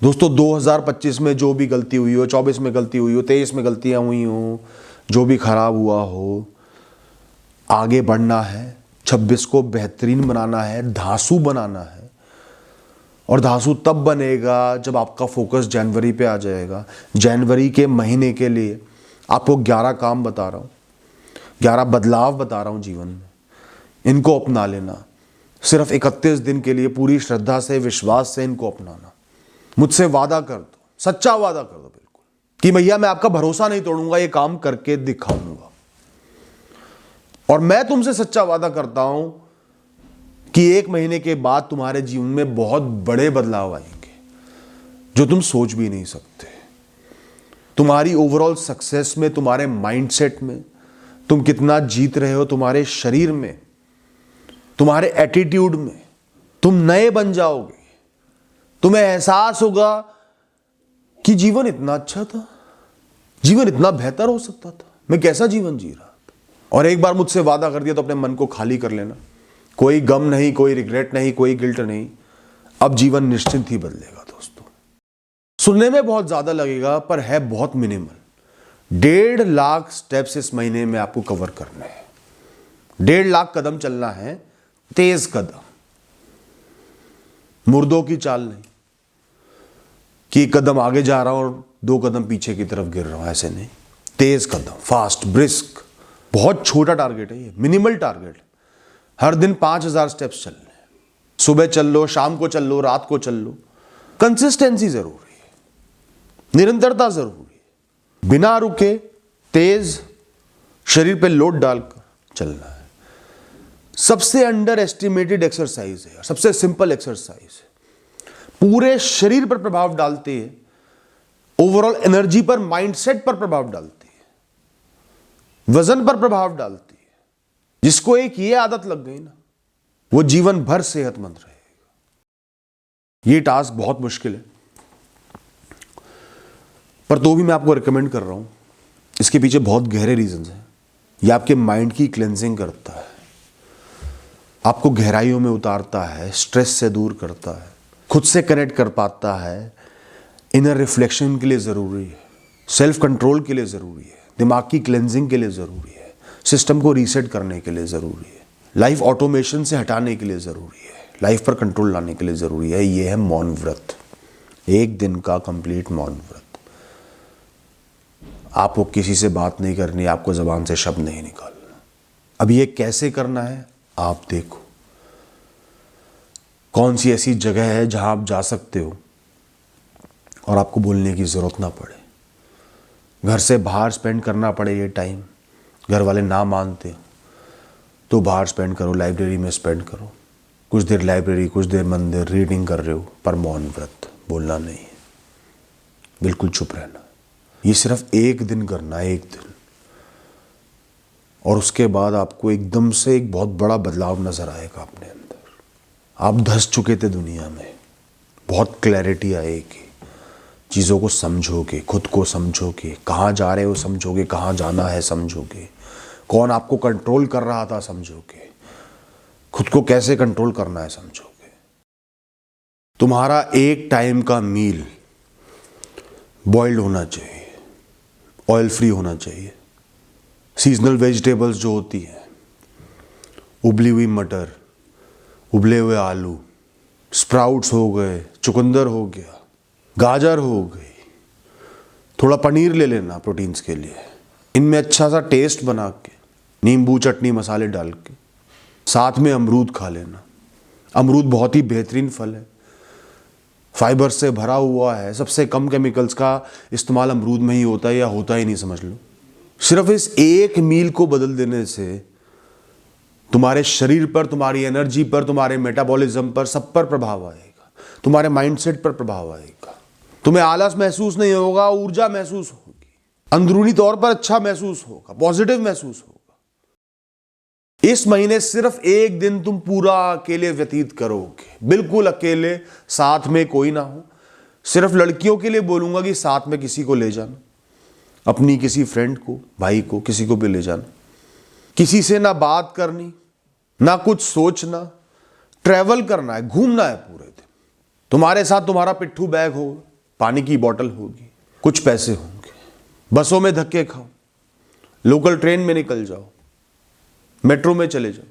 दोस्तों 2025 में जो भी गलती हुई हो, 24 में गलती हुई हो, 23 में गलतियां हुई हो, जो भी खराब हुआ हो, आगे बढ़ना है। 26 को बेहतरीन बनाना है, धांसू बनाना है। और धांसू तब बनेगा जब आपका फोकस जनवरी पे आ जाएगा। जनवरी के महीने के लिए आपको 11 काम बता रहा हूँ, 11 बदलाव बता रहा हूँ जीवन में। इनको अपना लेना। सिर्फ 31 दिन के लिए पूरी श्रद्धा से, विश्वास से इनको अपनाना। मुझसे वादा कर दो, सच्चा वादा कर दो बिल्कुल, कि भैया मैं आपका भरोसा नहीं तोड़ूंगा, ये काम करके दिखाऊंगा। और मैं तुमसे सच्चा वादा करता हूं कि 1 महीने के बाद तुम्हारे जीवन में बहुत बड़े बदलाव आएंगे जो तुम सोच भी नहीं सकते। तुम्हारी ओवरऑल सक्सेस में, तुम्हारे माइंडसेट में, तुम कितना जीत रहे हो, तुम्हारे शरीर में, तुम्हारे एटीट्यूड में, तुम नए बन जाओगे। तुम्हें एहसास होगा कि जीवन इतना अच्छा था, जीवन इतना बेहतर हो सकता था, मैं कैसा जीवन जी रहा था। और एक बार मुझसे वादा कर दिया तो अपने मन को खाली कर लेना। कोई गम नहीं, कोई रिग्रेट नहीं, कोई गिल्ट नहीं। अब जीवन निश्चिंत ही बदलेगा दोस्तों। सुनने में बहुत ज्यादा लगेगा पर है बहुत मिनिमल। 1.5 लाख स्टेप्स इस महीने में आपको कवर करने हैं। 1.5 लाख कदम चलना है, तेज कदम, मुर्दों की चाल नहीं कि 1 कदम आगे जा रहा हूं और 2 कदम पीछे की तरफ गिर रहा हूं, ऐसे नहीं। तेज कदम, फास्ट, ब्रिस्क। बहुत छोटा टारगेट है ये, मिनिमल टारगेट। हर दिन 5000 स्टेप्स चलने। सुबह चल लो, शाम को चल लो, रात को चल लो। कंसिस्टेंसी जरूरी है, निरंतरता जरूरी है। बिना रुके, तेज, शरीर पे लोड डालकर चलना है। सबसे अंडर एस्टिमेटेड एक्सरसाइज है, सबसे सिंपल एक्सरसाइज है। पूरे शरीर पर प्रभाव डालती है, ओवरऑल एनर्जी पर, माइंडसेट पर प्रभाव डालती है, वजन पर प्रभाव डालती है। जिसको एक ये आदत लग गई ना, वो जीवन भर सेहतमंद रहेगा। ये टास्क बहुत मुश्किल है, पर तो भी मैं आपको रिकमेंड कर रहा हूं। इसके पीछे बहुत गहरे रीजंस हैं। ये आपके माइंड की क्लेंजिंग करता है, आपको गहराइयों में उतारता है, स्ट्रेस से दूर करता है, खुद से कनेक्ट कर पाता है। इनर रिफ्लेक्शन के लिए ज़रूरी है, सेल्फ कंट्रोल के लिए ज़रूरी है, दिमाग की क्लेंजिंग के लिए ज़रूरी है, सिस्टम को रीसेट करने के लिए ज़रूरी है, लाइफ ऑटोमेशन से हटाने के लिए ज़रूरी है, लाइफ पर कंट्रोल लाने के लिए ज़रूरी है। ये है मौन व्रत, 1 दिन का कंप्लीट मौन व्रत। आपको किसी से बात नहीं करनी, आपको ज़बान से शब्द नहीं निकालना। अब ये कैसे करना है आप देखो। कौन सी ऐसी जगह है जहां आप जा सकते हो और आपको बोलने की जरूरत ना पड़े, घर से बाहर स्पेंड करना पड़े ये टाइम, घर वाले ना मानते हो तो बाहर स्पेंड करो, लाइब्रेरी में स्पेंड करो। कुछ देर लाइब्रेरी, कुछ देर मंदिर, रीडिंग कर रहे हो, पर मौन व्रत, बोलना नहीं है, बिल्कुल चुप रहना। ये सिर्फ 1 दिन करना है, 1 दिन। और उसके बाद आपको एकदम से एक बहुत बड़ा बदलाव नजर आएगा अपने अंदर। आप धंस चुके थे दुनिया में, बहुत क्लैरिटी आएगी। चीज़ों को समझोगे, खुद को समझोगे, कहाँ जा रहे हो समझोगे, कहाँ जाना है समझोगे, कौन आपको कंट्रोल कर रहा था समझोगे, खुद को कैसे कंट्रोल करना है समझोगे। तुम्हारा एक टाइम का मील बॉइल्ड होना चाहिए, ऑयल फ्री होना चाहिए। सीजनल वेजिटेबल्स जो होती हैं, उबली हुई मटर, उबले हुए आलू, स्प्राउट्स हो गए, चुकंदर हो गया, गाजर हो गई, थोड़ा पनीर ले लेना प्रोटीन्स के लिए। इनमें अच्छा सा टेस्ट बना के, नींबू चटनी मसाले डाल के, साथ में अमरूद खा लेना। अमरूद बहुत ही बेहतरीन फल है, फाइबर से भरा हुआ है। सबसे कम केमिकल्स का इस्तेमाल अमरूद में ही होता है, या होता ही नहीं समझ लो। सिर्फ इस एक मील को बदल देने से तुम्हारे शरीर पर, तुम्हारी एनर्जी पर, तुम्हारे मेटाबॉलिज्म पर, सब पर प्रभाव आएगा। तुम्हारे माइंडसेट पर प्रभाव आएगा। तुम्हें आलस महसूस नहीं होगा, ऊर्जा महसूस होगी, अंदरूनी तौर पर अच्छा महसूस होगा, पॉजिटिव महसूस होगा। इस महीने सिर्फ 1 दिन तुम पूरा अकेले व्यतीत करोगे, बिल्कुल अकेले, साथ में कोई ना हो। सिर्फ लड़कियों के लिए बोलूंगा कि साथ में किसी को ले जाना, अपनी किसी फ्रेंड को, भाई को, किसी को भी ले जाना। किसी से ना बात करनी, ना कुछ सोचना। ट्रैवल करना है, घूमना है पूरे दिन। तुम्हारे साथ तुम्हारा पिट्ठू बैग होगा, पानी की बोतल होगी, कुछ पैसे होंगे, बसों में धक्के खाओ, लोकल ट्रेन में निकल जाओ, मेट्रो में चले जाओ,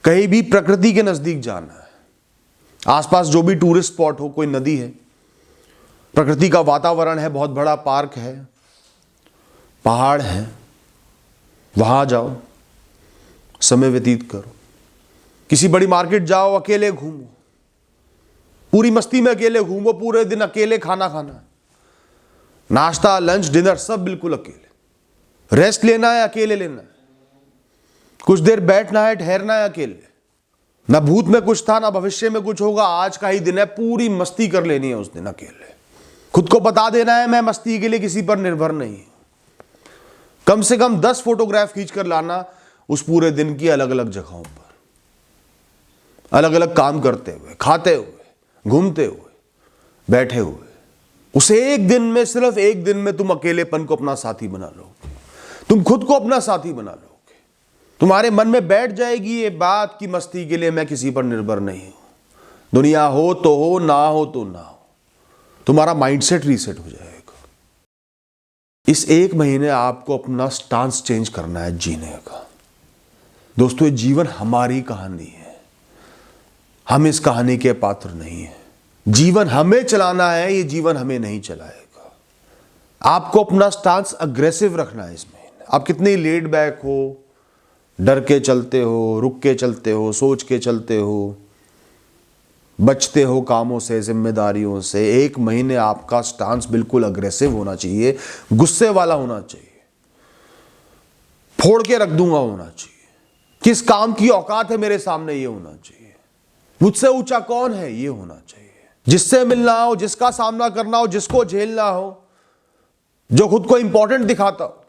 कहीं भी प्रकृति के नजदीक जाना है। आसपास जो भी टूरिस्ट स्पॉट हो, कोई नदी है, प्रकृति का वातावरण है, बहुत बड़ा पार्क है, पहाड़ है, वहां जाओ, समय व्यतीत करो। किसी बड़ी मार्केट जाओ, अकेले घूमो, पूरी मस्ती में अकेले घूमो, पूरे दिन अकेले खाना खाना, नाश्ता लंच डिनर सब बिल्कुल अकेले। रेस्ट लेना है अकेले लेना है, कुछ देर बैठना है, ठहरना है अकेले। ना भूत में कुछ था, ना भविष्य में कुछ होगा, आज का ही दिन है, पूरी मस्ती कर लेनी है उस दिन अकेले। खुद को बता देना है मैं मस्ती के लिए किसी पर निर्भर नहीं हूं। कम से कम 10 फोटोग्राफ खींच कर लाना उस पूरे दिन की अलग अलग जगहों पर, अलग अलग काम करते हुए, खाते हुए, घूमते हुए, बैठे हुए। उसे एक दिन में, सिर्फ एक दिन में तुम अकेलेपन को अपना साथी बना लोगे, तुम खुद को अपना साथी बना लोगे। तुम्हारे मन में बैठ जाएगी ये बात कि मस्ती के लिए मैं किसी पर निर्भर नहीं हूं, दुनिया हो तो हो, ना हो तो ना हो। तुम्हारा माइंडसेट रीसेट हो जाएगा। इस एक महीने आपको अपना स्टांस चेंज करना है जीने का। दोस्तों, ये जीवन हमारी कहानी है, हम इस कहानी के पात्र नहीं है। जीवन हमें चलाना है, ये जीवन हमें नहीं चलाएगा। आपको अपना स्टांस अग्रेसिव रखना है इस महीने। आप कितने लेड बैक हो, डर के चलते हो, रुक के चलते हो, सोच के चलते हो, बचते हो कामों से, जिम्मेदारियों से, एक महीने आपका स्टांस बिल्कुल अग्रेसिव होना चाहिए, गुस्से वाला होना चाहिए, फोड़ के रख दूंगा होना चाहिए। किस काम की औकात है मेरे सामने, ये होना चाहिए। मुझसे ऊंचा कौन है, ये होना चाहिए। जिससे मिलना हो, जिसका सामना करना हो, जिसको झेलना हो, जो खुद को इंपॉर्टेंट दिखाता हो,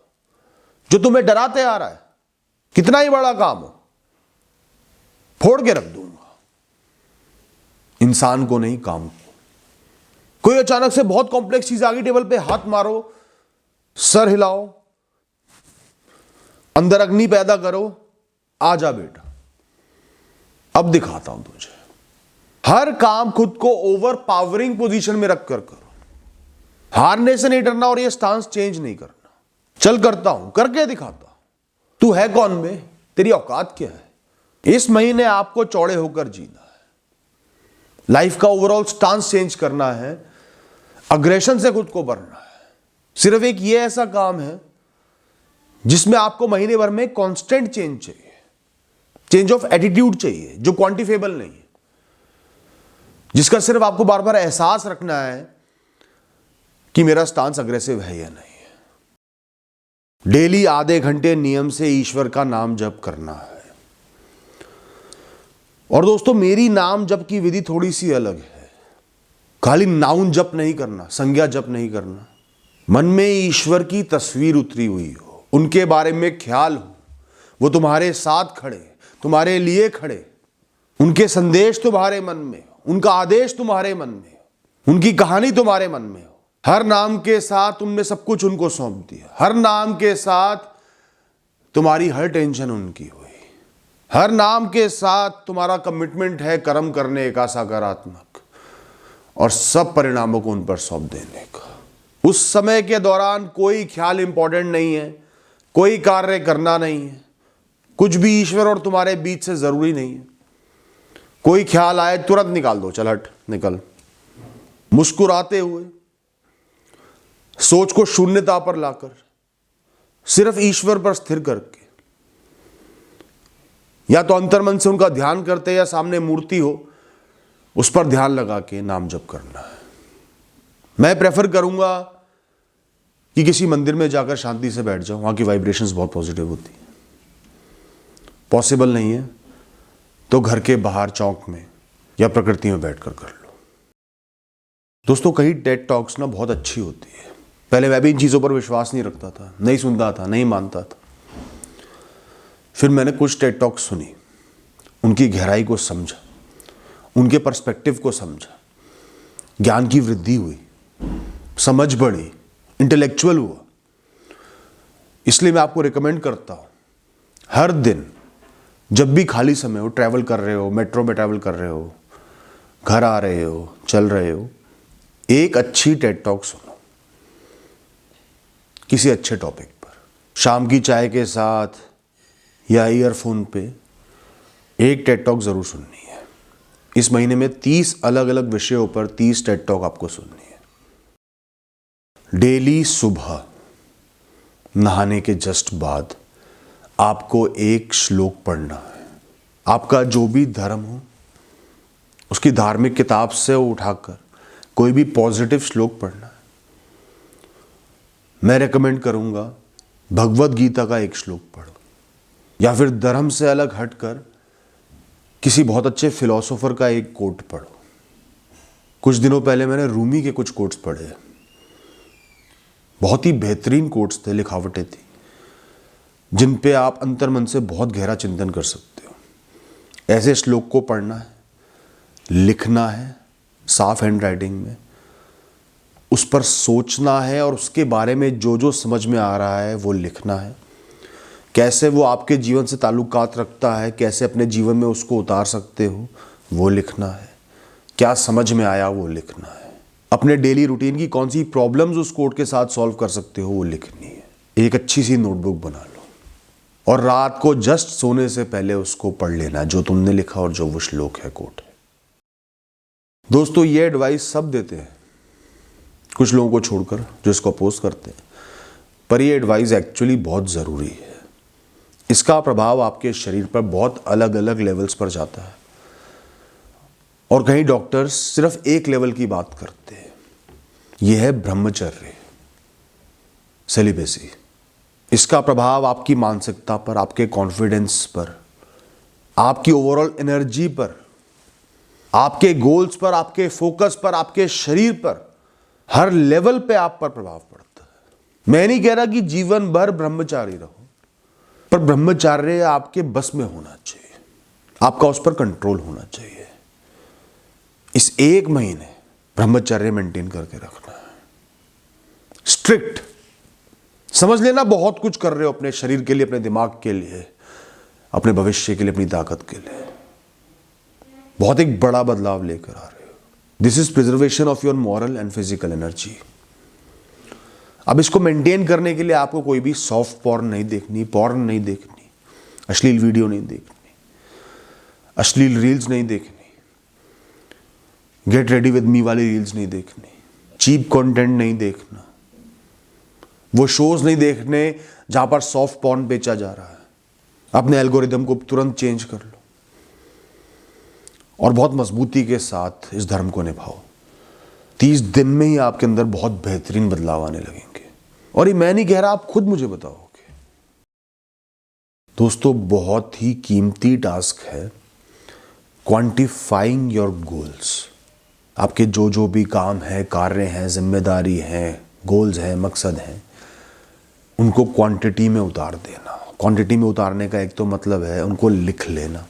जो तुम्हें डराते आ रहा है, कितना ही बड़ा काम हो, फोड़ के रख दूंगा। इंसान को नहीं, काम को। कोई अचानक से बहुत कॉम्प्लेक्स चीज आ गई, टेबल पे हाथ मारो, सर हिलाओ, अंदर अग्नि पैदा करो, आजा बेटा अब दिखाता हूं तुझे। हर काम खुद को ओवर पावरिंग पोजीशन में रखकर करो। हारने से नहीं डरना और ये स्टांस चेंज नहीं करना। चल करता हूं, करके दिखाता हूं। तू है कौन बे, तेरी औकात क्या है। इस महीने आपको चौड़े होकर जीना है, लाइफ का ओवरऑल स्टांस चेंज करना है, अग्रेशन से खुद को भरना है। सिर्फ एक ये ऐसा काम है जिसमें आपको महीने भर में कांस्टेंट चेंज चाहिए, चेंज ऑफ एटीट्यूड चाहिए, जो क्वांटिफेबल नहीं है, जिसका सिर्फ आपको बार बार एहसास रखना है कि मेरा स्टांस अग्रेसिव है या नहीं है। डेली आधे घंटे नियम से ईश्वर का नाम जप करना है। और दोस्तों, मेरी नाम जप की विधि थोड़ी सी अलग है। खाली नाउन जप नहीं करना, संज्ञा जप नहीं करना। मन में ईश्वर की तस्वीर उतरी हुई हो, उनके बारे में ख्याल हो, वो तुम्हारे साथ खड़े, तुम्हारे लिए खड़े, उनके संदेश तुम्हारे मन में हो, उनका आदेश तुम्हारे मन में हो, उनकी कहानी तुम्हारे मन में हो। हर नाम के साथ तुमने सब कुछ उनको सौंप दिया। हर नाम के साथ तुम्हारी हर टेंशन उनकी हुई। हर नाम के साथ तुम्हारा कमिटमेंट है कर्म करने का सकारात्मक, और सब परिणामों को उन पर सौंप देने का। उस समय के दौरान कोई ख्याल इंपॉर्टेंट नहीं है, कोई कार्य करना नहीं है, कुछ भी ईश्वर और तुम्हारे बीच से जरूरी नहीं है। कोई ख्याल आए तुरंत निकाल दो, चल हट निकल। मुस्कुराते हुए, सोच को शून्यता पर लाकर, सिर्फ ईश्वर पर स्थिर करके, या तो अंतर्मन से उनका ध्यान करते या सामने मूर्ति हो उस पर ध्यान लगा के नाम जप करना है। मैं प्रेफर करूंगा कि किसी मंदिर में जाकर शांति से बैठ जाओ, वहां की वाइब्रेशंस बहुत पॉजिटिव होती है। पॉसिबल नहीं है तो घर के बाहर चौक में या प्रकृति में बैठकर कर लो। दोस्तों, कई टेड टॉक्स ना बहुत अच्छी होती है। पहले मैं भी इन चीज़ों पर विश्वास नहीं रखता था, नहीं सुनता था, नहीं मानता था। फिर मैंने कुछ टेड टॉक्स सुनी, उनकी गहराई को समझा, उनके पर्सपेक्टिव को समझा, ज्ञान की वृद्धि हुई, समझ बढ़ी, इंटेलेक्चुअल हुआ। इसलिए मैं आपको रिकमेंड करता हूं, हर दिन जब भी खाली समय हो, ट्रैवल कर रहे हो, मेट्रो में ट्रैवल कर रहे हो, घर आ रहे हो, चल रहे हो, एक अच्छी टेड टॉक सुनो किसी अच्छे टॉपिक पर, शाम की चाय के साथ या ईयरफोन पे एक टेड टॉक जरूर सुननी है। इस महीने में 30 अलग अलग विषयों पर 30 टेड टॉक आपको सुननी है। डेली सुबह नहाने के जस्ट बाद आपको एक श्लोक पढ़ना है। आपका जो भी धर्म हो उसकी धार्मिक किताब से उठाकर कोई भी पॉजिटिव श्लोक पढ़ना है। मैं रेकमेंड करूंगा भगवत गीता का एक श्लोक पढ़ो, या फिर धर्म से अलग हटकर किसी बहुत अच्छे फिलोसोफर का एक कोट पढ़ो। कुछ दिनों पहले मैंने रूमी के कुछ कोट्स पढ़े, बहुत ही बेहतरीन कोट्स थे, लिखावटें थी जिन पे आप अंतर्मन से बहुत गहरा चिंतन कर सकते हो। ऐसे श्लोक को पढ़ना है, लिखना है साफ हैंड राइटिंग में, उस पर सोचना है और उसके बारे में जो जो समझ में आ रहा है वो लिखना है। कैसे वो आपके जीवन से ताल्लुकात रखता है, कैसे अपने जीवन में उसको उतार सकते हो वो लिखना है। क्या समझ में आया वो लिखना है। अपने डेली रूटीन की कौन सी प्रॉब्लम्स उस कोड के साथ सॉल्व कर सकते हो वो लिखनी है। एक अच्छी सी नोटबुक बना लो और रात को जस्ट सोने से पहले उसको पढ़ लेना जो तुमने लिखा और जो वो श्लोक है, कोट है। दोस्तों ये एडवाइस सब देते हैं, कुछ लोगों को छोड़कर जो इसको अपोज करते हैं, पर ये एडवाइस एक्चुअली बहुत ज़रूरी है। इसका प्रभाव आपके शरीर पर बहुत अलग अलग लेवल्स पर जाता है और कहीं डॉक्टर्स सिर्फ एक लेवल की बात करते हैं, यह है ब्रह्मचर्य, सेलिबेसी। इसका प्रभाव आपकी मानसिकता पर, आपके कॉन्फिडेंस पर, आपकी ओवरऑल एनर्जी पर, आपके गोल्स पर, आपके फोकस पर, आपके शरीर पर, हर लेवल पे आप पर प्रभाव पड़ता है। मैं नहीं कह रहा कि जीवन भर ब्रह्मचारी रहो, पर ब्रह्मचार्य आपके बस में होना चाहिए, आपका उस पर कंट्रोल होना चाहिए। इस एक महीने ब्रह्मचर्य मेंटेन करके रखना है, स्ट्रिक्ट। समझ लेना बहुत कुछ कर रहे हो अपने शरीर के लिए, अपने दिमाग के लिए, अपने भविष्य के लिए, अपनी ताकत के लिए, बहुत एक बड़ा बदलाव लेकर आ रहे हो। This is preservation of your moral and physical energy. अब इसको मेंटेन करने के लिए आपको कोई भी सॉफ्ट पॉर्न नहीं देखनी, पॉर्न नहीं देखनी, अश्लील वीडियो नहीं देखनी, अश्लील रील्स नहीं देखनी, गेट रेडी विद मी वाली रील्स नहीं देखनी, चीप कंटेंट नहीं देखना, वो शोज नहीं देखने जहां पर सॉफ्ट पॉर्न बेचा जा रहा है। अपने एल्गोरिदम को तुरंत चेंज कर लो और बहुत मजबूती के साथ इस धर्म को निभाओ। 30 दिन में ही आपके अंदर बहुत बेहतरीन बदलाव आने लगेंगे। और ये मैं नहीं कह रहा, आप खुद मुझे बताओगे। दोस्तों बहुत ही कीमती टास्क है क्वांटिफाइंग योर गोल्स। आपके जो जो भी काम है, कार्य हैं, जिम्मेदारी हैं, गोल्स हैं, मकसद हैं, उनको क्वांटिटी में उतार देना। क्वांटिटी में उतारने का एक तो मतलब है उनको लिख लेना,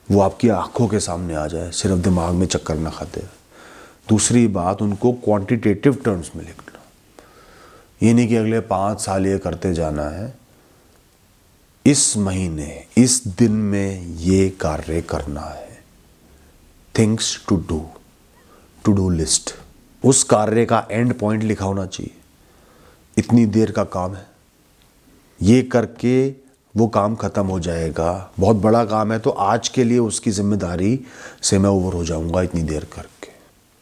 वो आपकी आंखों के सामने आ जाए, सिर्फ दिमाग में चक्कर ना खाते। दूसरी बात, उनको क्वांटिटेटिव टर्म्स में लिखना। ये नहीं कि अगले 5 साल ये करते जाना है, इस महीने, इस दिन में ये कार्य करना है। Things to do list. उस कार्य का एंड पॉइंट लिखा होना चाहिए। इतनी देर का काम है, ये करके वो काम खत्म हो जाएगा। बहुत बड़ा काम है तो आज के लिए उसकी जिम्मेदारी से मैं ओवर हो जाऊंगा इतनी देर करके।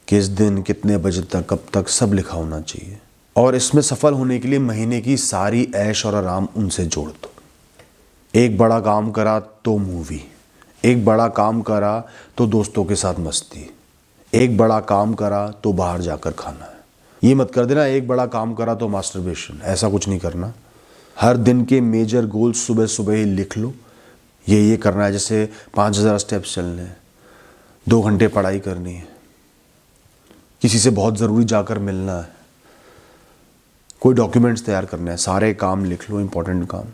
किस दिन, कितने बजे तक, कब तक, सब लिखा होना चाहिए। और इसमें सफल होने के लिए महीने की सारी ऐश और आराम उनसे जोड़ दो। एक बड़ा काम करा तो मूवी, एक बड़ा काम करा तो दोस्तों के साथ मस्ती, एक बड़ा काम करा तो बाहर जाकर खाना है। ये मत कर देना एक बड़ा काम करा तो मास्टरबेशन, ऐसा कुछ नहीं करना। हर दिन के मेजर गोल्स सुबह सुबह ही लिख लो। ये करना है, जैसे 5000 स्टेप्स चलने हैं, 2 घंटे पढ़ाई करनी है, किसी से बहुत ज़रूरी जाकर मिलना है, कोई डॉक्यूमेंट्स तैयार करना है, सारे काम लिख लो, इंपॉर्टेंट काम।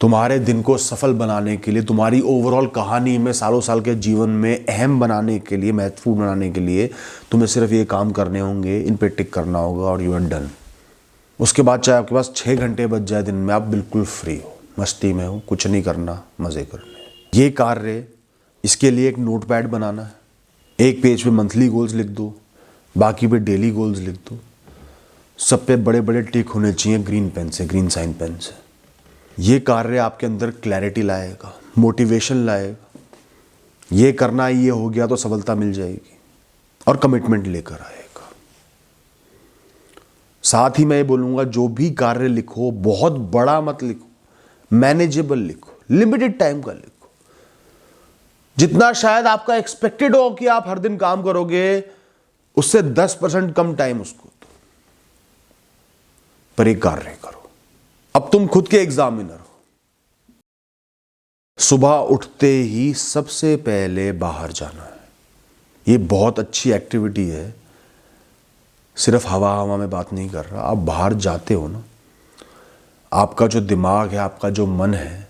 तुम्हारे दिन को सफल बनाने के लिए, तुम्हारी ओवरऑल कहानी में, सालों साल के जीवन में अहम बनाने के लिए, महत्वपूर्ण बनाने के लिए तुम्हें सिर्फ ये काम करने होंगे, इन पे टिक करना होगा और यू आर डन। उसके बाद चाहे आपके पास 6 घंटे बच जाए दिन में, आप बिल्कुल फ्री हो, मस्ती में हो, कुछ नहीं करना, मज़े करने। ये कार्य, इसके लिए एक नोटपैड बनाना है, एक पेज पे मंथली गोल्स लिख दो, बाकी पे डेली गोल्स लिख दो। सब पे बड़े बड़े टिक होने चाहिए ग्रीन पेन से, ग्रीन साइन पेन से। ये कार्य आपके अंदर क्लैरिटी लाएगा, मोटिवेशन लाएगा। ये करना, ये हो गया तो सफलता मिल जाएगी, और कमिटमेंट लेकर आएगा। साथ ही मैं ये बोलूंगा, जो भी कार्य लिखो बहुत बड़ा मत लिखो, मैनेजेबल लिखो, लिमिटेड टाइम का लिखो। जितना शायद आपका एक्सपेक्टेड हो कि आप हर दिन काम करोगे, उससे 10% कम टाइम उसको दो, पर एक कार्य करो। अब तुम खुद के एग्जामिनर हो। सुबह उठते ही सबसे पहले बाहर जाना है। ये बहुत अच्छी एक्टिविटी है। सिर्फ हवा हवा में बात नहीं कर रहा, आप बाहर जाते हो ना, आपका जो दिमाग है, आपका जो मन है,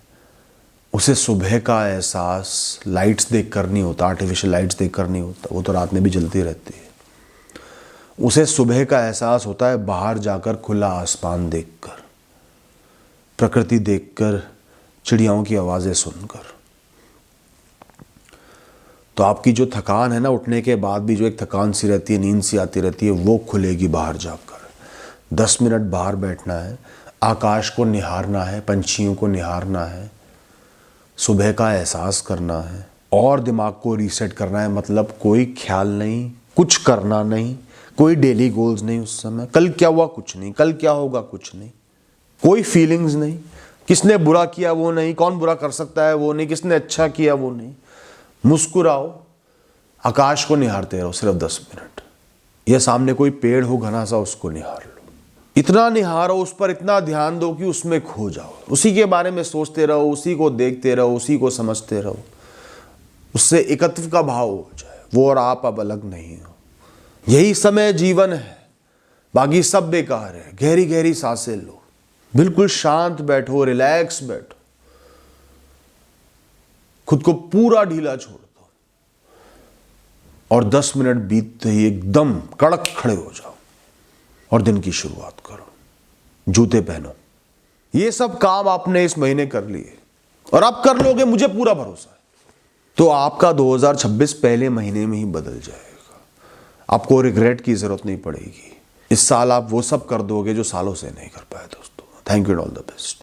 उसे सुबह का एहसास लाइट्स देख कर नहीं होता, आर्टिफिशियल लाइट्स देख कर नहीं होता, वो तो रात में भी जलती रहती है। उसे सुबह का एहसास होता है बाहर जाकर, खुला आसमान देखकर, प्रकृति देखकर, चिड़ियाओं की आवाज़ें सुनकर। तो आपकी जो थकान है ना, उठने के बाद भी जो एक थकान सी रहती है, नींद सी आती रहती है, वो खुलेगी बाहर जाकर। 10 मिनट बाहर बैठना है, आकाश को निहारना है, पंछियों को निहारना है, सुबह का एहसास करना है, और दिमाग को रीसेट करना है। मतलब कोई ख्याल नहीं, कुछ करना नहीं, कोई डेली गोल्स नहीं। उस समय कल क्या हुआ कुछ नहीं, कल क्या होगा कुछ नहीं, कोई फीलिंग्स नहीं, किसने बुरा किया वो नहीं, कौन बुरा कर सकता है वो नहीं, किसने अच्छा किया वो नहीं। मुस्कुराओ, आकाश को निहारते रहो सिर्फ 10 मिनट। या सामने कोई पेड़ हो घना सा, उसको निहार लो। इतना निहारो, उस पर इतना ध्यान दो कि उसमें खो जाओ, उसी के बारे में सोचते रहो, उसी को देखते रहो, उसी को समझते रहो। उससे एकत्व का भाव हो जाए, वो और आप अब अलग नहीं हो। यही समय जीवन है, बाकी सब बेकार है। गहरी गहरी सांसें लो, बिल्कुल शांत बैठो, रिलैक्स बैठो, खुद को पूरा ढीला छोड़ दो, और 10 मिनट बीतते ही एकदम कड़क खड़े हो जाओ और दिन की शुरुआत करो। जूते पहनो। ये सब काम आपने इस महीने कर लिए और आप कर लोगे, मुझे पूरा भरोसा है। तो आपका 2026 पहले महीने में ही बदल जाएगा। आपको रिग्रेट की जरूरत नहीं पड़ेगी। इस साल आप वो सब कर दोगे जो सालों से नहीं कर पाए दोस्तों। Thank you and all the best.